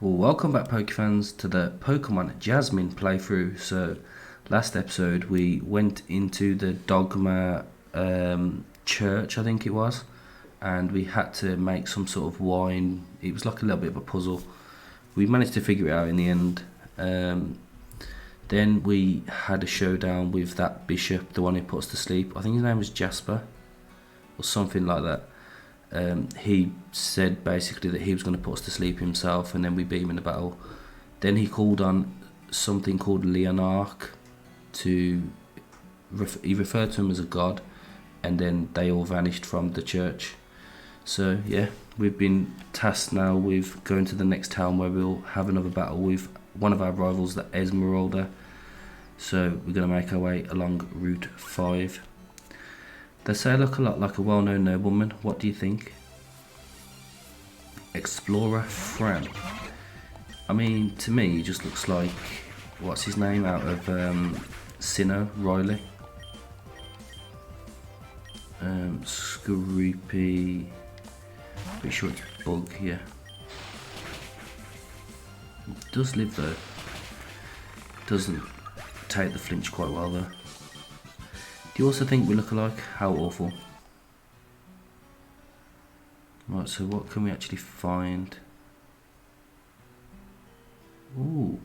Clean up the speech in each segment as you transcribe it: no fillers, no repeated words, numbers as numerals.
Well, welcome back, Pokefans, to the Pokemon Jazmin playthrough. So, last episode we went into the Dogma church, I think it was, and we had to make some sort of wine. It was like a little bit of a puzzle. We managed to figure it out in the end. Then we had a showdown with that bishop, the one who put us to sleep. I think his name was Jasper, or something like that. He said basically that he was going to put us to sleep himself, and then we beat him in the battle. Then he called on something called Leonarch to he referred to him as a god, and then they all vanished from the church. So yeah, we've been tasked now with going to the next town where we'll have another battle with one of our rivals, the Esmeralda. So we're going to make our way along Route 5. They say I look a lot like a well-known nobleman. What do you think? Explorer Fran. I mean, to me, he just looks like, what's his name out of Sinnoh, Riley. Scroopy. Pretty sure it's Bug, yeah. He does live though. Doesn't take the flinch quite well though. Do you also think we look alike? How awful. Right, so what can we actually find? Ooh.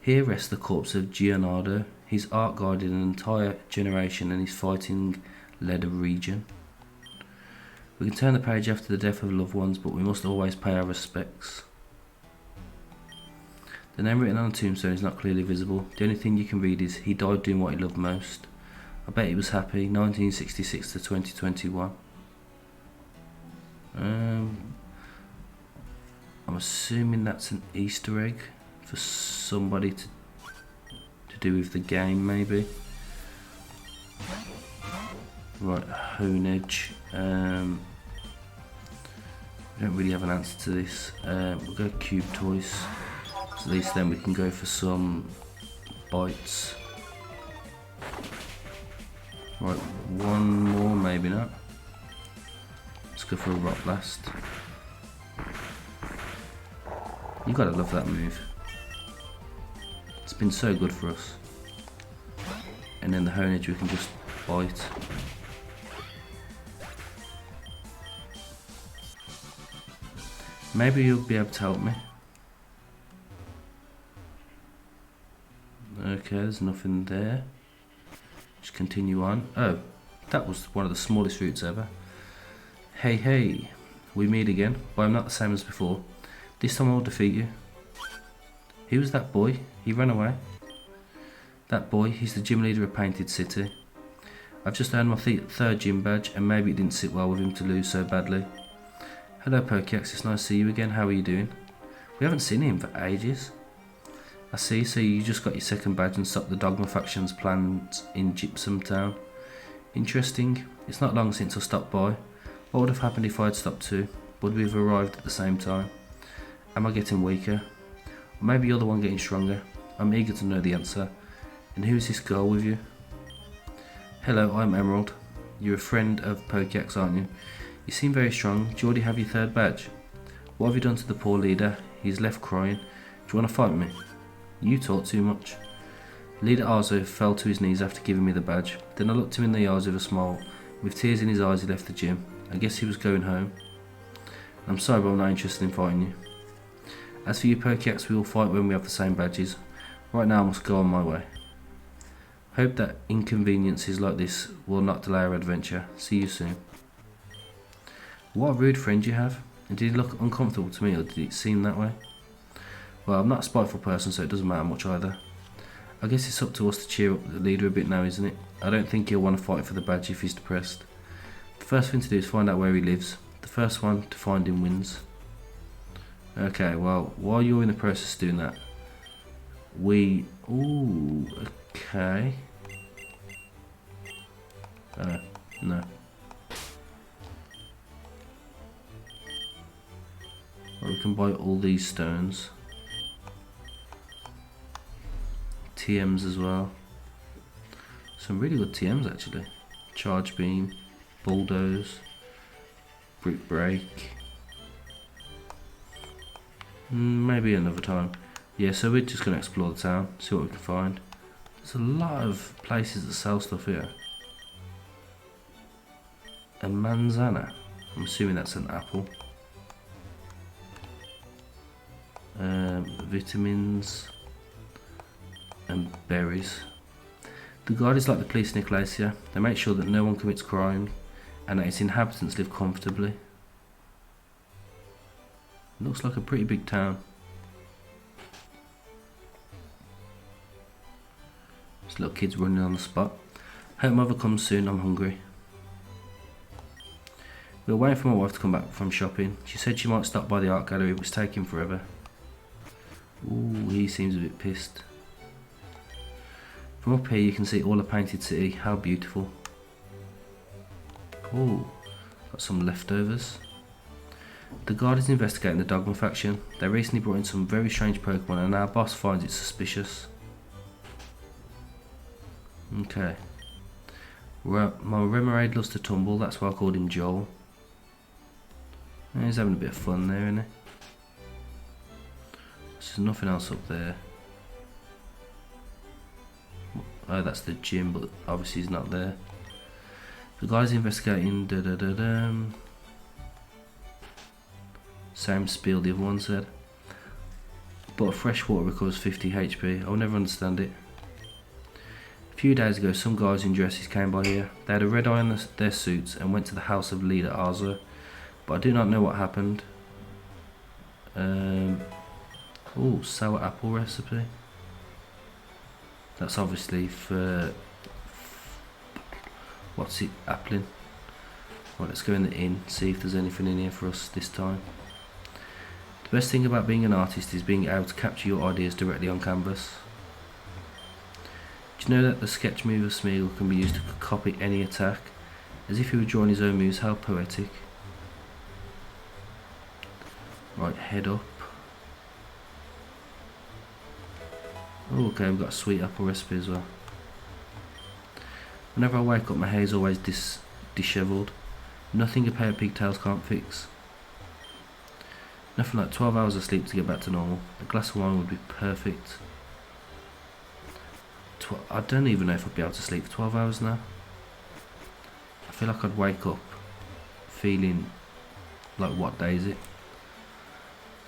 Here rests the corpse of Gianardo. His art guided an entire generation and his fighting led a region. We can turn the page after the death of loved ones, but we must always pay our respects. The name written on the tombstone is not clearly visible. The only thing you can read is, he died doing what he loved most. I bet he was happy. 1966 to 2021. I'm assuming that's an Easter egg for somebody to do with the game, maybe. Right, Honedge. We don't really have an answer to this. We'll go Cube Toys. So at least then we can go for some bites. Right, one more, maybe not. Let's go for a Rock Blast. You gotta love that move. It's been so good for us. And then the Honedge we can just bite. Maybe you'll be able to help me. Okay, there's nothing there. Just continue on. Oh, that was one of the smallest routes ever. Hey, we meet again, but I'm not the same as before. This time I'll defeat you. Who was that boy? He ran away. That boy, he's the gym leader of Painted City. I've just earned my third gym badge, and maybe it didn't sit well with him to lose so badly. Hello Pokeax, it's nice to see you again. How are you doing? We haven't seen him for ages. I see, so you just got your second badge and stopped the Dogma faction's plans in Gypsum Town. Interesting. It's not long since I stopped by. What would have happened if I had stopped too? Would we have arrived at the same time? Am I getting weaker? Or maybe you're the one getting stronger? I'm eager to know the answer. And who's this girl with you? Hello, I'm Emerald. You're a friend of Pokeax, aren't you? You seem very strong. Do you already have your third badge? What have you done to the poor leader? He's left crying. Do you want to fight me? You talk too much. Leader Arzo fell to his knees after giving me the badge. Then I looked him in the eyes with a smile. With tears in his eyes he left the gym. I guess he was going home. I'm sorry, but I'm not interested in fighting you. As for you Pokeax, we will fight when we have the same badges. Right now I must go on my way. Hope that inconveniences like this will not delay our adventure. See you soon. What a rude friend you have. And did he look uncomfortable to me, or did it seem that way? Well, I'm not a spiteful person, so it doesn't matter much either. I guess it's up to us to cheer up the leader a bit now, isn't it? I don't think he'll want to fight for the badge if he's depressed. The first thing to do is find out where he lives. The first one to find him wins. Okay, well, while you're in the process of doing that, ooh, okay. No. Well, we can buy all these stones. TMs as well. Some really good TMs actually. Charge Beam, Bulldoze, Brick Break. Maybe another time. Yeah, so we're just going to explore the town, see what we can find. There's a lot of places that sell stuff here. A manzana. I'm assuming that's an apple. Vitamins and berries. The guard is like the police in Ecclesia. They make sure that no one commits crime and that its inhabitants live comfortably. Looks like a pretty big town. There's little kids running on the spot. Hope mother comes soon, I'm hungry. We were waiting for my wife to come back from shopping. She said she might stop by the art gallery, but it's taking forever. Ooh, he seems a bit pissed. From up here you can see all the painted city, how beautiful. Ooh, got some leftovers. The guard is investigating the Dogma faction. They recently brought in some very strange Pokemon and our boss finds it suspicious. Okay. My Remoraid loves to tumble, that's why I called him Joel. He's having a bit of fun there, isn't he? There's nothing else up there. Oh, that's the gym, but obviously he's not there. The guy's investigating. Same spiel the other one said. But fresh water recovers 50 HP. I'll never understand it. A few days ago, some guys in dresses came by here. They had a red eye on their suits and went to the house of leader Arzo. But I do not know what happened. Oh, sour apple recipe. That's obviously for what's it? Appling. Right, let's go in the inn, see if there's anything in here for us this time. The best thing about being an artist is being able to capture your ideas directly on canvas. Do you know that the sketch move of Smeagol can be used to copy any attack? As if he were drawing his own moves, how poetic. Right, head up. Oh, okay, we've got a sweet apple recipe as well. Whenever I wake up, my hair's always dishevelled. Nothing a pair of pigtails can't fix. Nothing like 12 hours of sleep to get back to normal. A glass of wine would be perfect. I don't even know if I'd be able to sleep for 12 hours now. I feel like I'd wake up feeling like, what day is it?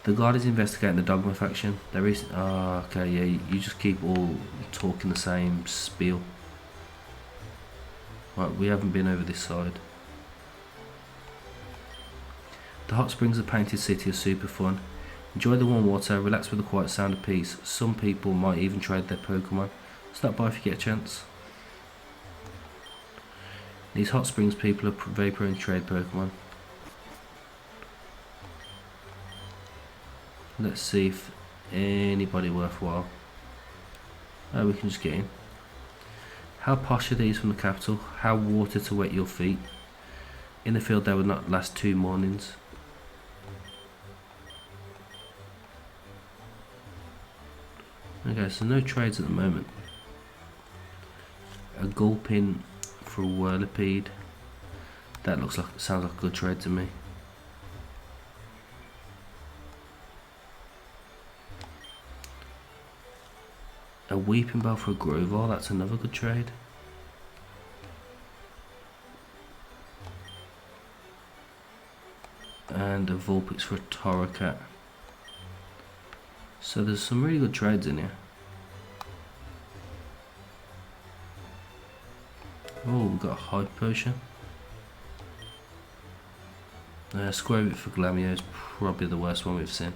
The guard is investigating the Dogma faction. There is... Oh, okay, yeah, you just keep all talking the same spiel. Right, we haven't been over this side. The hot springs of Painted City are super fun. Enjoy the warm water, relax with the quiet sound of peace. Some people might even trade their Pokemon. Stop by if you get a chance. These hot springs people are very prone to trade Pokemon. Let's see if anybody worthwhile. Oh, we can just get in. How posh are these from the capital? How water to wet your feet. In the field they would not last 2 mornings. Okay, so no trades at the moment. A Gulpin for a Whirlipede. That sounds like a good trade to me. A Weeping Bell for a Grovyle, that's another good trade. And a Vulpix for a Torracat. So there's some really good trades in here. Oh, we've got a Hype Potion. Square Root for Glameow is probably the worst one we've seen.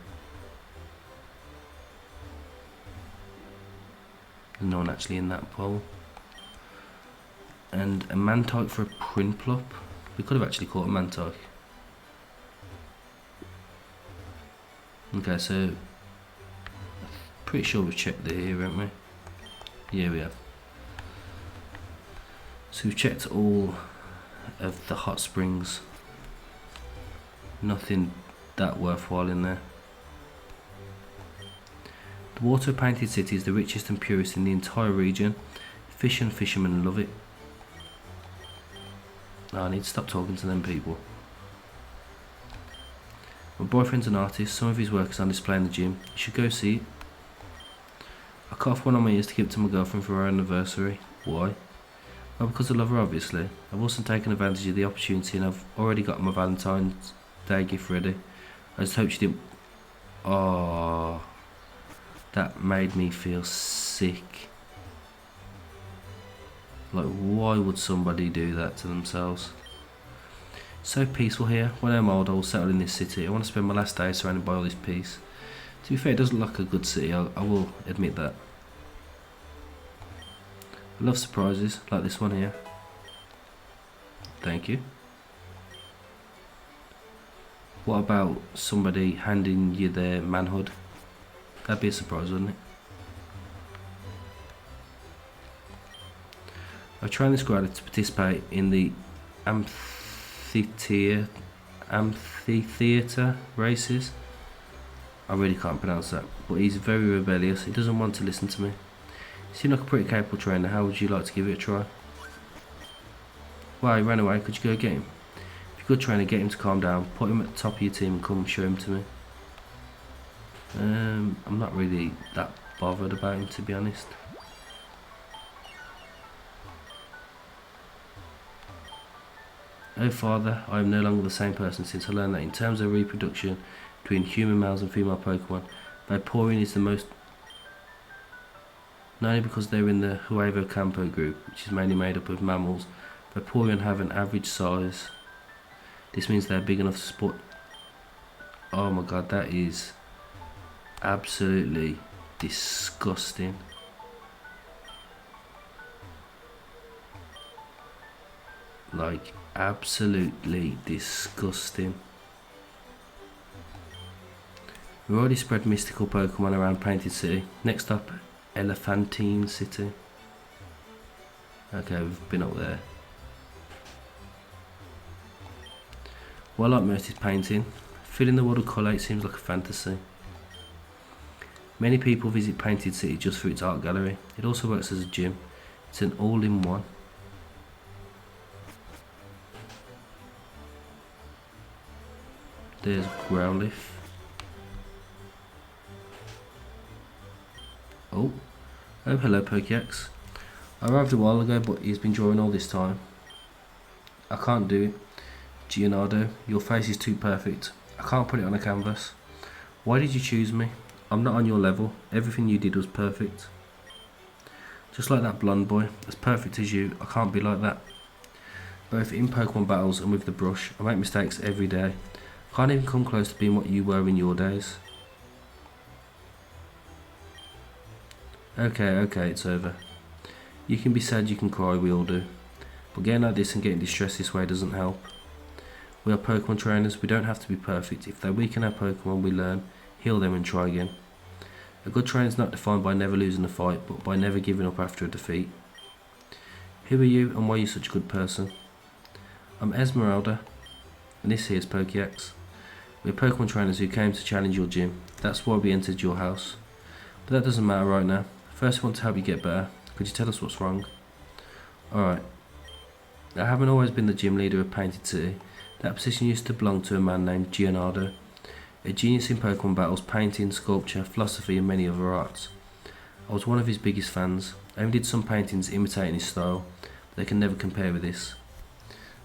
There's no one actually in that poll. And a Mantike for a Prinplup. We could have actually caught a Mantike. Okay, so pretty sure we've checked the here, haven't we? Yeah, we have. So we've checked all of the hot springs. Nothing that worthwhile in there. The water of Painted City is the richest and purest in the entire region. Fish and fishermen love it. Oh, I need to stop talking to them people. My boyfriend's an artist, some of his work is on display in the gym. You should go see it. I cut off one of my ears to give it to my girlfriend for her anniversary. Why? Well, because I love her, obviously. I've also taken advantage of the opportunity and I've already got my Valentine's Day gift ready. I just hope she didn't... Oh, that made me feel sick. Like, why would somebody do that to themselves? So peaceful here. When I'm old, I will settle in this city. I want to spend my last days surrounded by all this peace. To be fair, it does look like a good city, I will admit that. I love surprises, like this one here. Thank you. What about somebody handing you their manhood? That'd be a surprise, wouldn't it? I trained this graduate to participate in the amphitheatre races. I really can't pronounce that, but he's very rebellious. He doesn't want to listen to me. You seem like a pretty capable trainer. How would you like to give it a try? Wow, he ran away. Could you go get him? If you're a good trainer, get him to calm down. Put him at the top of your team and come show him to me. I'm not really that bothered about him, to be honest. Oh father, I am no longer the same person since I learned that in terms of reproduction between human males and female Pokemon, Vaporeon is the most... Not only because they're in the Huevo Campo group, which is mainly made up of mammals, Vaporeon have an average size. This means they're big enough to support... Oh my god, that is absolutely disgusting. Like, absolutely disgusting. We've already spread mystical Pokemon around Painted City. Next up, Elephantine City. Okay, we've been up there. What I like most is painting. Filling the world with colour, it seems like a fantasy. Many people visit Painted City just for its art gallery. It also works as a gym. It's an all-in-one. There's Growlithe. Oh hello Pokedex. I arrived a while ago, but he's been drawing all this time. I can't do it. Gianardo, your face is too perfect. I can't put it on a canvas. Why did you choose me? I'm not on your level. Everything you did was perfect. Just like that blonde boy, as perfect as you, I can't be like that. Both in Pokemon battles and with the brush, I make mistakes every day. I can't even come close to being what you were in your days. Okay, it's over. You can be sad, you can cry, we all do. But getting like this and getting distressed this way doesn't help. We are Pokemon trainers, we don't have to be perfect. If they weaken our Pokemon, we learn, heal them and try again. A good trainer is not defined by never losing a fight, but by never giving up after a defeat. Who are you and why are you such a good person? I'm Esmeralda, and this here is Pokedex. We're Pokemon trainers who came to challenge your gym. That's why we entered your house. But that doesn't matter right now. First we want to help you get better. Could you tell us what's wrong? Alright. I haven't always been the gym leader of Painted City. That position used to belong to a man named Gianardo, a genius in Pokemon battles, painting, sculpture, philosophy and many other arts. I was one of his biggest fans. I even did some paintings imitating his style, but they can never compare with this.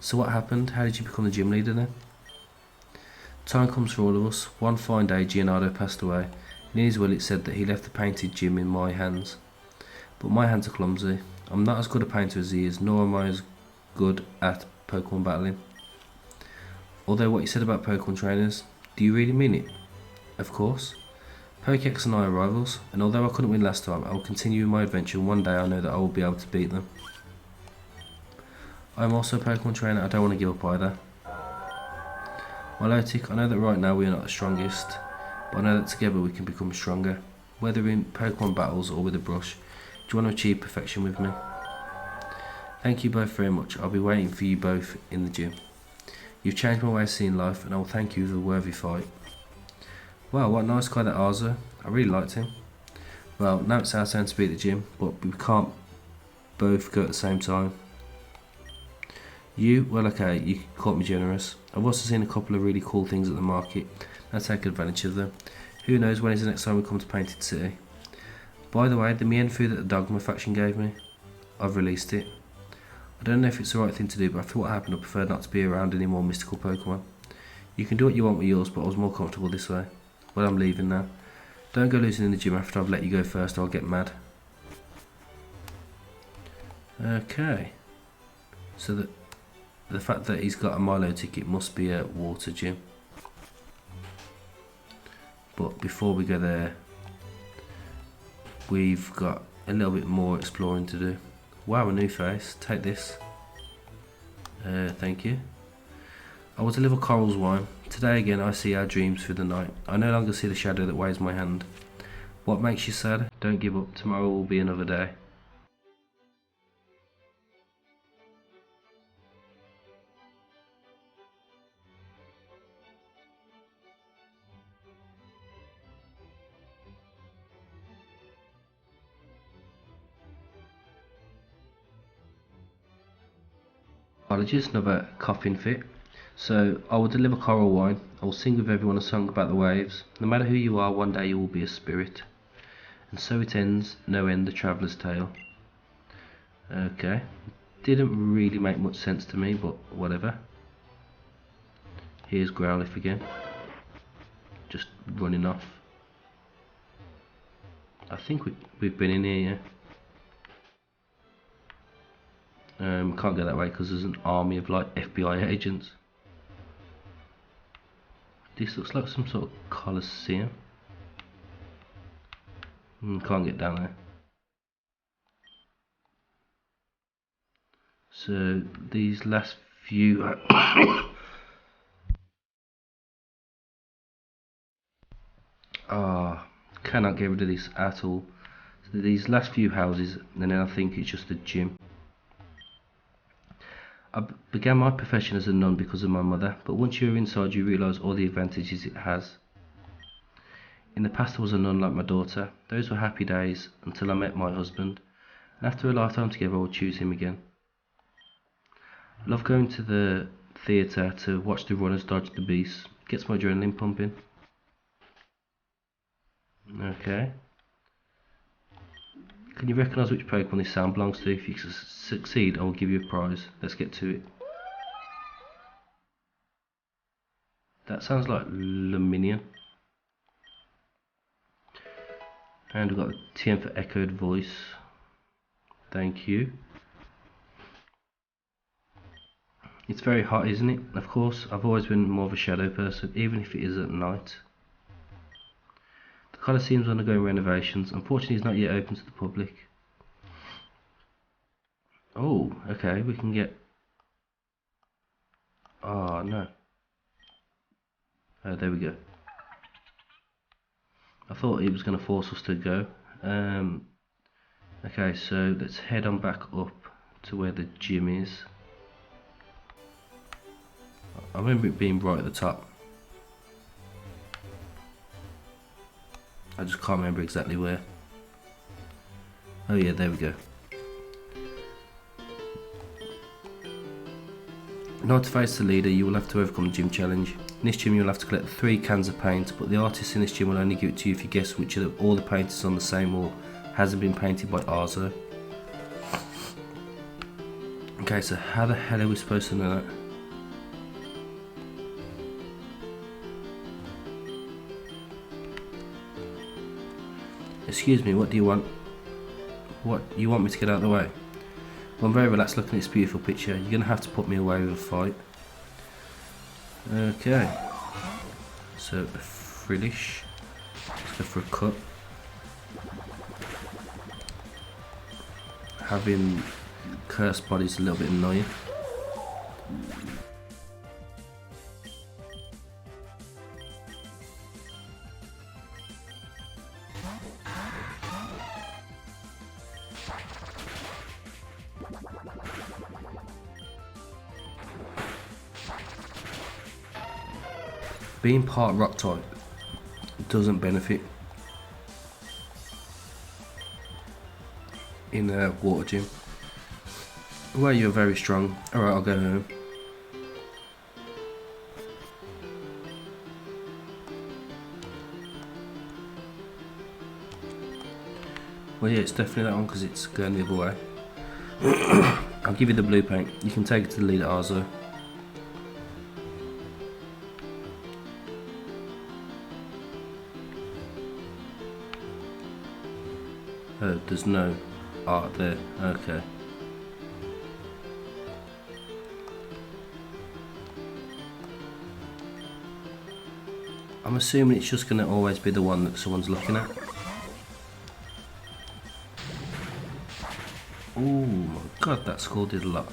So what happened? How did you become the gym leader then? Time comes for all of us. One fine day Gianardo passed away, and in his will it said that he left the painted gym in my hands. But my hands are clumsy. I'm not as good a painter as he is, nor am I as good at Pokemon battling. Although what you said about Pokemon trainers, do you really mean it? Of course. Pokedex and I are rivals, and although I couldn't win last time, I will continue my adventure, and one day I know that I will be able to beat them. I am also a Pokemon trainer, I don't want to give up either. Milotic, I know that right now we are not the strongest, but I know that together we can become stronger. Whether in Pokemon battles or with a brush, do you want to achieve perfection with me? Thank you both very much, I'll be waiting for you both in the gym. You've changed my way of seeing life, and I will thank you for the worthy fight. Wow, what a nice guy that Arza. I really liked him. Well, now it's our turn to be at the gym, but we can't both go at the same time. You, well okay, you caught me generous. I've also seen a couple of really cool things at the market. I take advantage of them. Who knows when is the next time we come to Painted City. By the way, the Mienfoo that the Dogma faction gave me, I've released it. I don't know if it's the right thing to do, but after what happened I prefer not to be around any more mystical Pokemon. You can do what you want with yours, but I was more comfortable this way. Well, I'm leaving now. Don't go losing in the gym after I've let you go first or I'll get mad. Okay. So the fact that he's got a Milo ticket must be a water gym. But before we go there, we've got a little bit more exploring to do. Wow, a new face. Take this. Thank you. I will deliver Coral's wine. Today again I see our dreams through the night. I no longer see the shadow that weighs my hand. What makes you sad? Don't give up. Tomorrow will be another day. Apologies, another coughing fit. So, I will deliver coral wine. I will sing with everyone a song about the waves. No matter who you are, one day you will be a spirit. And so it ends, no end, the traveller's tale. Okay. Didn't really make much sense to me, but whatever. Here's Growlithe again. Just running off. I think we've been in here, yeah. Can't go that way because there's an army of like FBI agents. This looks like some sort of coliseum. Can't get down there. So these last few cannot get rid of this at all. So these last few houses, and then I think it's just a gym. I began my profession as a nun because of my mother, but once you're inside you realise all the advantages it has. In the past I was a nun like my daughter. Those were happy days until I met my husband, and after a lifetime together I would choose him again. I love going to the theatre to watch the runners dodge the beasts. It gets my adrenaline pumping. Okay. Can you recognise which Pokemon this sound belongs to? If you succeed, I will give you a prize. Let's get to it. That sounds like LUMINEON. And we've got a TM for echoed voice. Thank you. It's very hot, isn't it? Of course, I've always been more of a shadow person, even if it is at night. The Coliseum's undergoing renovations. Unfortunately, it's not yet open to the public. Oh, okay, we can get... Oh, no. Oh, there we go. I thought it was going to force us to go. Okay, so let's head on back up to where the gym is. I remember it being right at the top. I just can't remember exactly where. Oh yeah, there we go. Now to face the leader, you will have to overcome the gym challenge. In this gym you'll have to collect 3 cans of paint, but the artist in this gym will only give it to you if you guess which of all the painters on the same wall hasn't been painted by Arzo. Okay, so how the hell are we supposed to know that? Excuse me, what do you want? What, you want me to get out of the way? Well, I'm very relaxed looking at this beautiful picture. You're going to have to put me away with a fight. Okay. So, a Frillish. Let's go for a cut. Having cursed bodies a little bit annoying. Being part rock type doesn't benefit in a water gym. Well, you're very strong. Alright, I'll go home. Well, yeah, it's definitely that one because it's going the other way. I'll give you the blue paint. You can take it to the lead at ours though. Oh, there's no art there. Okay. I'm assuming it's just going to always be the one that someone's looking at. Oh my god, that skull did a lot.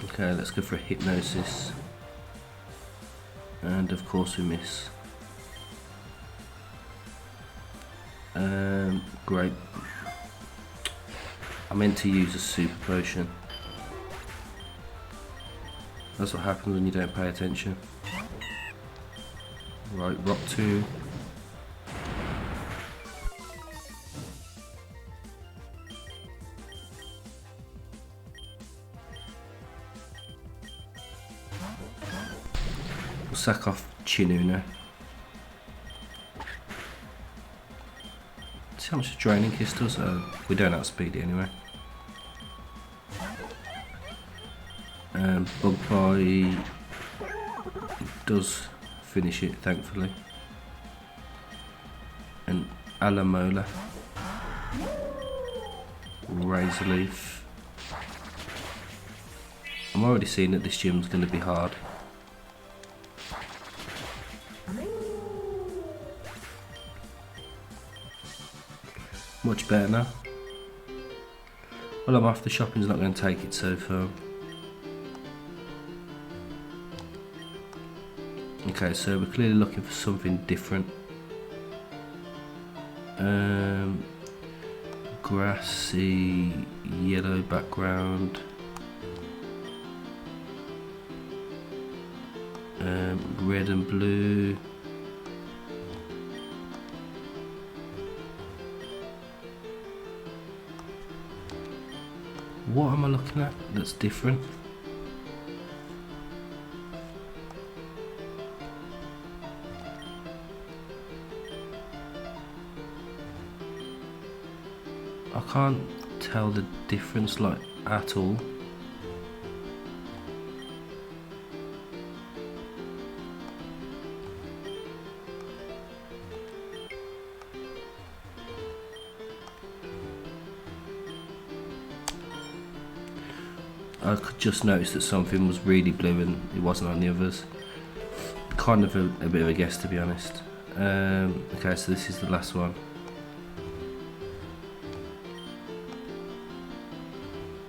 Okay, let's go for a hypnosis. And of course we miss. Great. I meant to use a super potion. That's what happens when you don't pay attention. Right, rock 2. We'll sack off Chinu now. See how much a draining kiss does? We don't outspeed it anyway. Bug Pie does finish it, thankfully. And Alamola. Razor Leaf. I'm already seeing that this gym's going to be hard. Much better now. Well, I'm off. The shopping's not going to take it so far. Okay, so we're clearly looking for something different. Grassy yellow background. Red and blue. What am I looking at that's different? I can't tell the difference like at all. I could just notice that something was really blue and it wasn't on the others. Kind of a bit of a guess, to be honest. Okay, so this is the last one.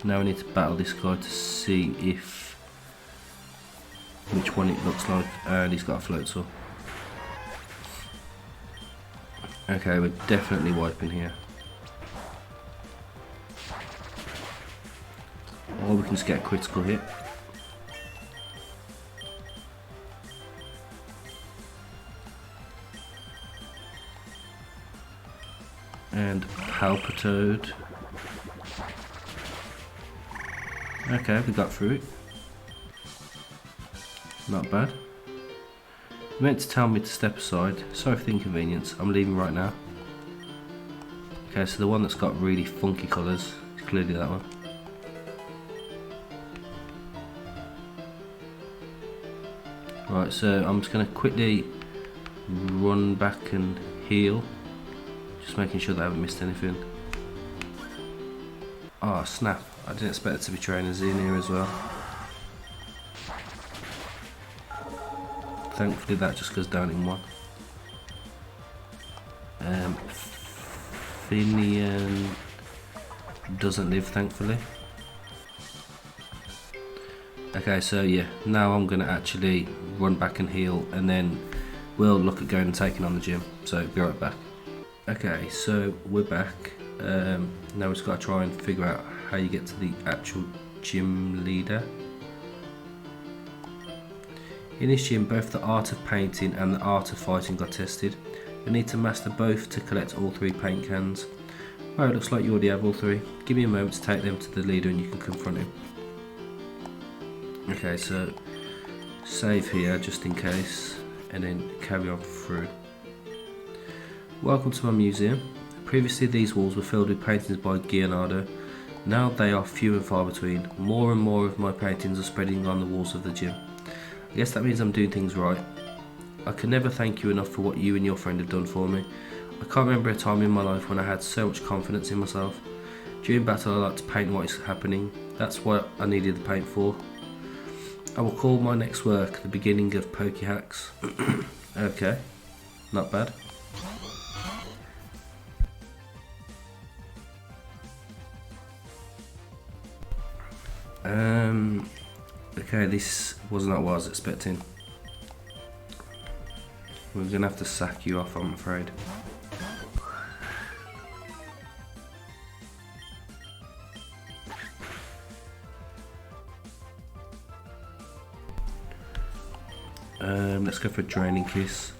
Now we need to battle this guy to see which one it looks like, and he's got a float saw. Okay, we're definitely wiping here. Or we can just get a critical hit. And Palpitoad. Okay, we got through it. Not bad. You meant to tell me to step aside. Sorry for the inconvenience. I'm leaving right now. Okay, so the one that's got really funky colours is clearly that one. Right, so I'm just going to quickly run back and heal. Just making sure that I haven't missed anything. Oh snap, I didn't expect there to be trainers in here as well. Thankfully that just goes down in one. Finian doesn't live, thankfully. Okay, so yeah, now I'm going to actually run back and heal, and then we'll look at going and taking on the gym. So be right back. Okay, so we're back. Now we've just got to try and figure out how you get to the actual gym leader. In this gym, both the art of painting and the art of fighting got tested. You need to master both to collect all 3 paint cans. Well, it looks like you already have all 3. Give me a moment to take them to the leader and you can confront him. Okay, so save here just in case, and then carry on through. Welcome to my museum. Previously these walls were filled with paintings by Leonardo. Now they are few and far between. More and more of my paintings are spreading on the walls of the gym. I guess that means I'm doing things right. I can never thank you enough for what you and your friend have done for me. I can't remember a time in my life when I had so much confidence in myself. During battle I like to paint what is happening. That's what I needed the paint for. I will call my next work the beginning of Pokey Hacks. Okay, not bad. Okay, this was not what I was expecting. We're gonna have to sack you off, I'm afraid. Let's go for a Draining Kiss.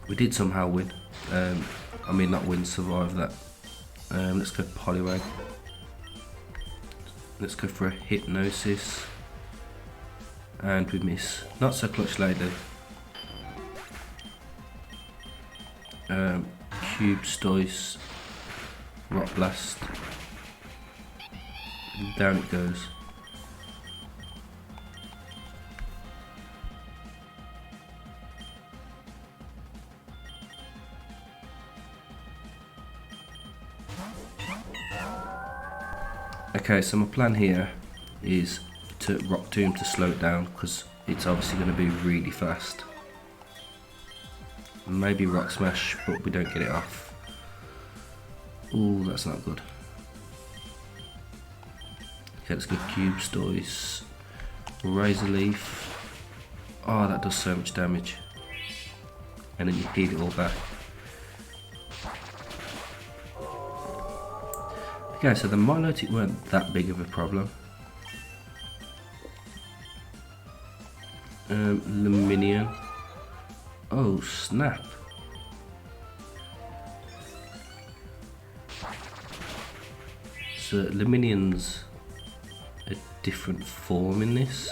We did somehow win. I mean, not win, survive that. Let's go Poliwag. Let's go for a Hypnosis. And we miss. Not so clutch lately. Cube Stoice. Rock Blast. And down it goes. Okay, so my plan here is to Rock Tomb to slow it down because it's obviously going to be really fast. Maybe Rock Smash, but we don't get it off. Ooh, that's not good. Okay, let's go Cube Stoice. Razor Leaf. Oh, that does so much damage. And then you heal it all back. Okay, so the Milotic weren't that big of a problem. Luminion. Oh, snap. So Luminion's a different form in this.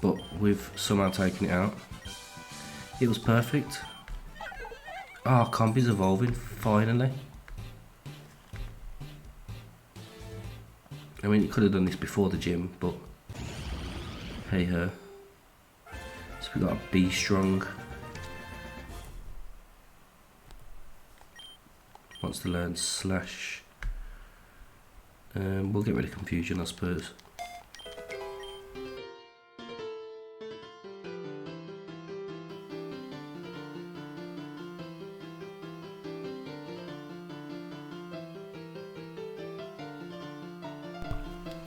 But we've somehow taken it out. It was perfect. Ah, oh, Combi's evolving, finally. I mean, you could have done this before the gym, but hey ho. So we got a Be Strong. Wants to learn Slash. We'll get rid of Confusion, I suppose.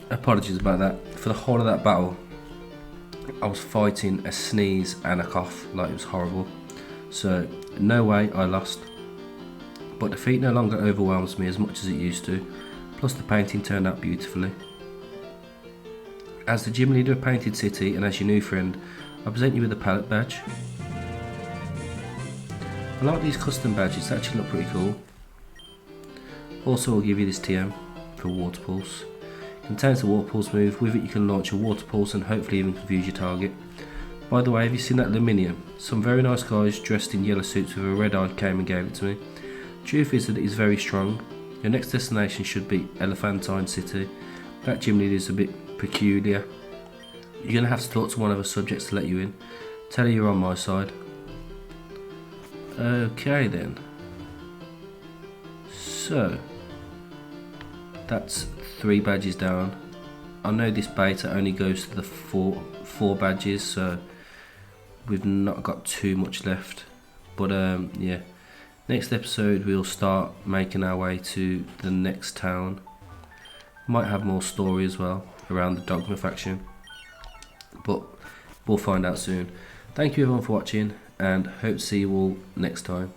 Apologies about that. For the whole of that battle, I was fighting a sneeze and a cough, like it was horrible. So, no way I lost. But defeat no longer overwhelms me as much as it used to, plus the painting turned out beautifully. As the gym leader of Painted City and as your new friend, I present you with a palette badge. I like these custom badges, they actually look pretty cool. Also, I'll give you this TM for Water Pulse. Contains the Water Pulse move. With it you can launch a Water Pulse and hopefully even confuse your target. By the way, have you seen that Luminion? Some very nice guys dressed in yellow suits with a red eye came and gave it to me. Truth is that it is very strong. Your next destination should be Elephantine City. That gym leader is a bit peculiar. You're going to have to talk to one of the subjects to let you in. Tell her you're on my side. Okay then. So, that's 3 badges down. I know this beta only goes to the four badges, so we've not got too much left. But yeah, next episode we'll start making our way to the next town. Might have more story as well around the Dogma faction, but we'll find out soon. Thank you everyone for watching, and hope to see you all next time.